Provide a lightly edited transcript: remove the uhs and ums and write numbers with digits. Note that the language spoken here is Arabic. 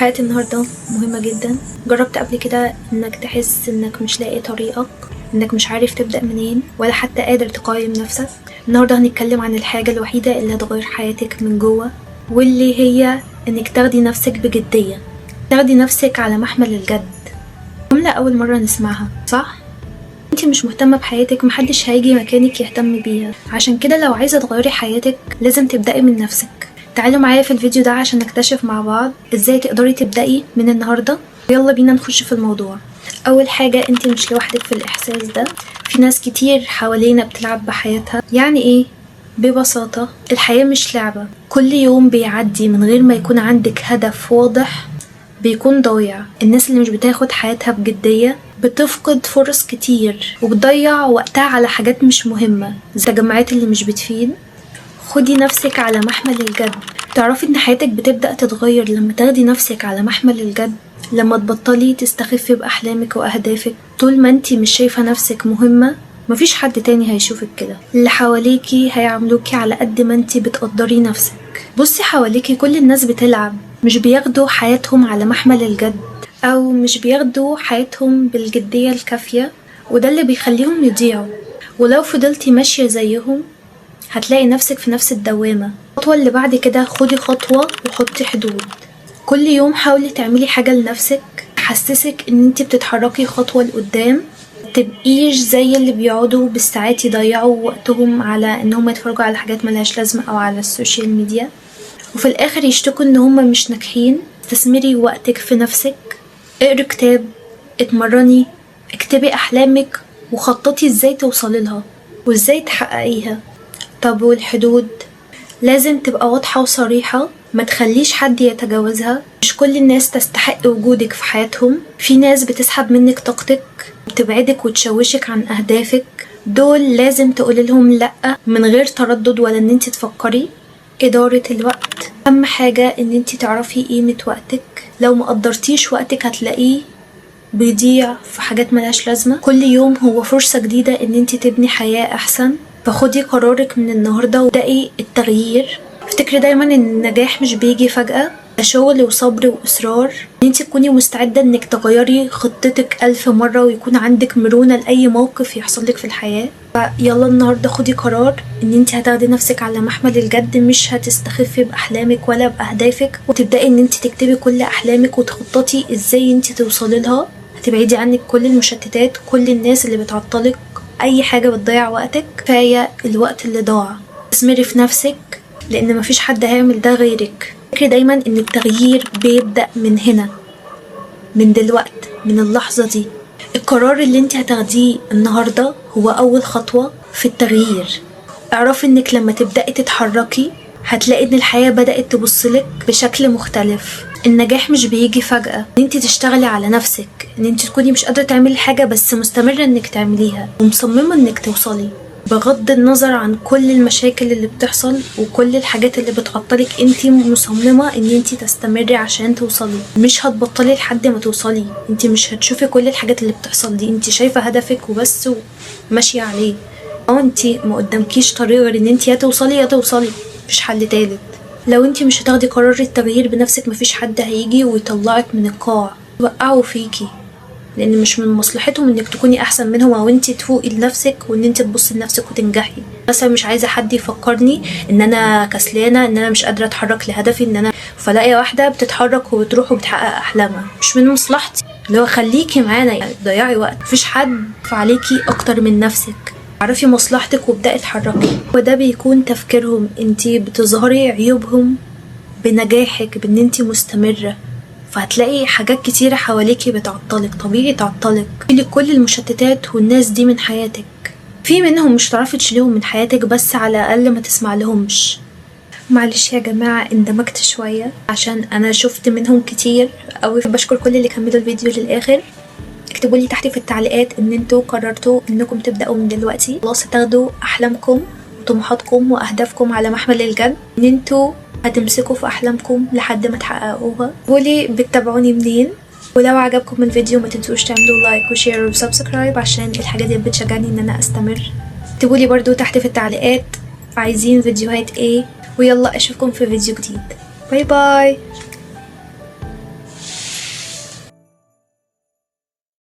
حياة النهاردة مهمة جدا. جربت قبل كده انك تحس انك مش لاقي طريقك، انك مش عارف تبدأ منين ولا حتى قادر تقيم نفسك؟ النهاردة هنتكلم عن الحاجة الوحيدة اللي هتغير حياتك من جوه، واللي هي انك تاخدي نفسك بجدية، تاخدي نفسك على محمل الجد. جملة اول مرة نسمعها، صح؟ انتي مش مهتمة بحياتك، محدش هيجي مكانك يهتم بيها. عشان كده لو عايزة تغيري حياتك لازم تبدأي من نفسك. تعالوا معايا في الفيديو ده عشان نكتشف مع بعض ازاي تقدري تبدأي من النهاردة. يلا بينا نخش في الموضوع. اول حاجة، انتي مش لوحدك في الاحساس ده، في ناس كتير حوالينا بتلعب بحياتها. يعني ايه؟ ببساطة الحياة مش لعبة. كل يوم بيعدي من غير ما يكون عندك هدف واضح بيكون ضايع. الناس اللي مش بتاخد حياتها بجدية بتفقد فرص كتير وبتضيع وقتها على حاجات مش مهمة زي التجمعات اللي مش بتفيد. خدي نفسك على محمل الجد. تعرفي ان حياتك بتبدأ تتغير لما تاخدي نفسك على محمل الجد، لما تبطلي تستخفي بأحلامك وأهدافك. طول ما انتي مش شايفة نفسك مهمة مفيش حد تاني هيشوفك كده. اللي حواليكي هيعملوكي على قد ما انتي بتقدري نفسك. بصي حواليكي، كل الناس بتلعب، مش بياخدوا حياتهم على محمل الجد، او مش بياخدوا حياتهم بالجدية الكافية، وده اللي بيخليهم يضيعوا. ولو فضلتي ماشية زيهم هتلاقي نفسك في نفس الدوامة. الخطوة اللي بعد كده، خدي خطوة وحطي حدود. كل يوم حاولي تعملي حاجة لنفسك تحسسك ان انتي بتتحركي خطوة لقدام. متبقيش زي اللي بيقعدوا بالساعات يضيعوا وقتهم على ان هم يتفرجوا على حاجات ملهاش لازمة او على السوشيال ميديا، وفي الاخر يشتكوا ان هم مش ناجحين. استثمري وقتك في نفسك، اقري كتاب، اتمرني، اكتبي احلامك وخططي ازاي توصلي لها وازاي تحققيها. طب والحدود؟ لازم تبقى واضحة وصريحة، ما تخليش حد يتجاوزها. مش كل الناس تستحق وجودك في حياتهم. في ناس بتسحب منك طاقتك، بتبعدك وتشوشك عن أهدافك. دول لازم تقولي لهم لأ من غير تردد ولا ان انت تفكري. إدارة الوقت أهم حاجة، ان انت تعرفي قيمة وقتك. لو ما قدرتيش وقتك هتلاقيه بيضيع في حاجات ملهاش لازمة. كل يوم هو فرصة جديدة ان انت تبني حياة أحسن. فخدي قرارك من النهاردة وابدأي التغيير. افتكري دايما ان النجاح مش بيجي فجأة، ده شغل وصبر وإصرار. ان انت تكوني مستعدة انك تغيري خطتك 1000 مرة ويكون عندك مرونة لأي موقف يحصل لك في الحياة. فيلا النهاردة خدي قرار ان انت هتاخدي نفسك على محمل الجد، مش هتستخفي بأحلامك ولا بأهدافك، وتبدأي ان انت تكتبي كل أحلامك وتخططي ازاي انت توصلي لها. هتبعدي عنك كل المشتتات، كل الناس اللي بتعطلك، اي حاجة بتضيع وقتك. كفاية الوقت اللي ضاع. استثمري في نفسك لان مفيش حد هيعمل ده غيرك. فكري دايما ان التغيير بيبدأ من هنا، من دلوقت، من اللحظة دي. القرار اللي انت هتاخديه النهاردة هو اول خطوة في التغيير. اعرفي انك لما تبدأي تتحركي هتلاقي ان الحياة بدأت تبصلك بشكل مختلف. النجاح مش بيجي فجأة. ان انت تشتغلي على نفسك، ان انت تكوني مش قادرة تعملي حاجة بس مستمرة انك تعمليها ومصممة انك توصلي، بغض النظر عن كل المشاكل اللي بتحصل وكل الحاجات اللي بتعطلك. انت مصممة ان انت تستمري عشان توصلي، مش هتبطلي لحد ما توصلي. انت مش هتشوفي كل الحاجات اللي بتحصل دي، انت شايفة هدفك وبس وماشية عليه. انت ما قدامكيش طريق غير ان انت يا توصلي يا توصلي، مفيش حل تالت. لو انت مش هتاخدي قرار التغيير بنفسك مفيش حد هيجي ويطلعك من القاع يوقعوا فيكي، لان مش من مصلحتهم انك تكوني احسن منهم او انت تفوقي لنفسك وان انت تبصي لنفسك وتنجحي. مثلا مش عايزه حد يفكرني ان انا كسلانه، ان انا مش قادره اتحرك لهدفي، ان انا فلاقي واحده بتتحرك وبتروح وبتحقق احلامها. مش من مصلحتي. اللي هو خليكي معانا، يعني ضيعي وقت. مفيش حد عليكي اكتر من نفسك. عرفي مصلحتك وابدأي اتحركي. وده بيكون تفكيرهم. انتي بتظهري عيوبهم بنجاحك، بان انتي مستمرة. فهتلاقي حاجات كتيرة حواليكي بتعطلك، طبيعي تعطلك. كل المشتتات والناس دي من حياتك. في منهم مش هتعرفي تشيليهم من حياتك، بس على الاقل ما تسمع لهمش. معلش يا جماعة اندمجت شوية عشان انا شفت منهم كتير اوي. بشكر كل اللي كملوا الفيديو للاخر. اكتبوا لي تحت في التعليقات ان انتوا قررتوا انكم تبدأوا من دلوقتي خلاص تاخدوا احلامكم وطموحاتكم واهدافكم على محمل الجد، ان انتوا هتمسكوا في احلامكم لحد ما تحققوها. قولي بتتابعوني منين، ولو عجبكم الفيديو ما تنسوش تعملوا لايك وشير وسبسكرايب عشان الحاجات دي بتشجعني ان انا استمر. اكتبوا لي برضو تحت في التعليقات عايزين فيديوهات ايه، ويلا اشوفكم في فيديو جديد. باي باي.